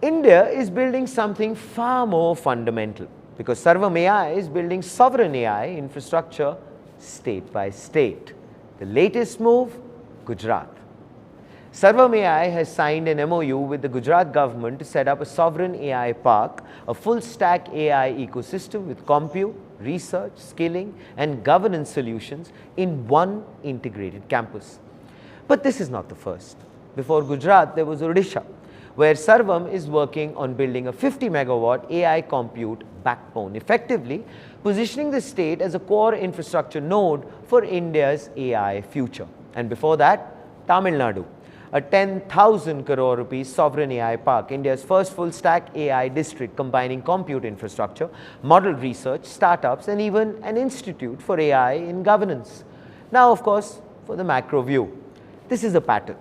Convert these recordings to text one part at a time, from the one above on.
India is building something far more fundamental because Sarvam AI is building sovereign AI infrastructure state by state. The latest move, Gujarat. Sarvam AI has signed an MOU with the Gujarat government to set up a sovereign AI park, a full-stack AI ecosystem with compute, research, skilling and governance solutions in one integrated campus. But this is not the first. Before Gujarat, there was Odisha, where Sarvam is working on building a 50 megawatt AI compute backbone, effectively positioning the state as a core infrastructure node for India's AI future. And before that, Tamil Nadu, a 10,000 crore rupees sovereign AI park, India's first full stack AI district combining compute infrastructure, model research, startups and even an institute for AI in governance. Now, of course, for the macro view, this is a pattern.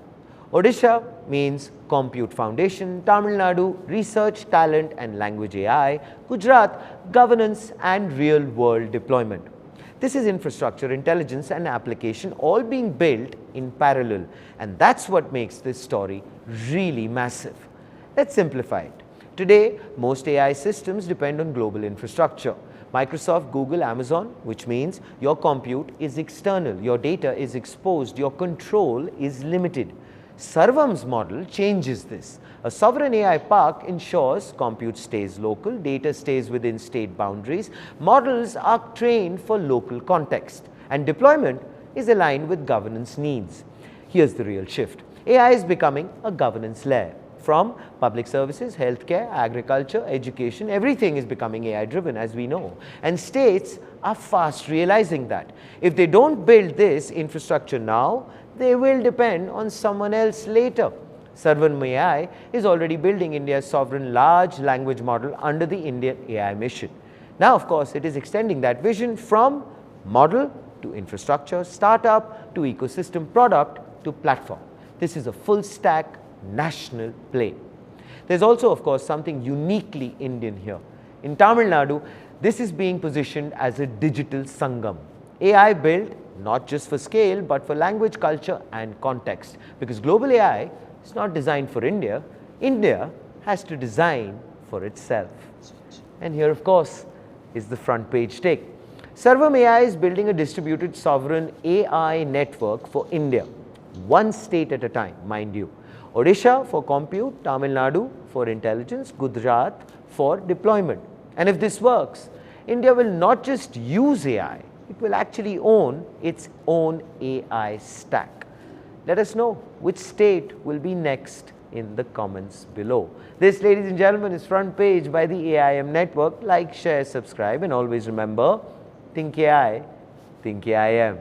Odisha means compute foundation, Tamil Nadu research, talent and language AI, Gujarat governance and real world deployment. This is infrastructure, intelligence and application all being built in parallel, and that's what makes this story really massive. Let's simplify it. Today, most AI systems depend on global infrastructure. Microsoft, Google, Amazon, which means your compute is external, your data is exposed, your control is limited. Sarvam's model changes this. A sovereign AI park ensures compute stays local, data stays within state boundaries, models are trained for local context, and deployment is aligned with governance needs. Here's the real shift. AI is becoming a governance layer. From public services, healthcare, agriculture, education, everything is becoming AI driven, as we know. And states are fast realizing that. If they don't build this infrastructure now, they will depend on someone else later. Sarvam AI is already building India's sovereign large language model under the Indian AI mission. Now, of course, it is extending that vision from model to infrastructure, startup to ecosystem, product to platform. This is a full stack national play. There's also, of course, something uniquely Indian here. In Tamil Nadu, this is being positioned as a digital sangam. AI built not just for scale, but for language, culture and context. Because global AI is not designed for India. India has to design for itself. And here, of course, is the front page take. Sarvam AI is building a distributed sovereign AI network for India, one state at a time, mind you. Odisha for compute, Tamil Nadu for intelligence, Gujarat for deployment. And if this works, India will not just use AI, it will actually own its own AI stack. Let us know which state will be next in the comments below. This, ladies and gentlemen, is Front Page by the AIM Network. Like, share, subscribe and always remember, think AI, think AIM.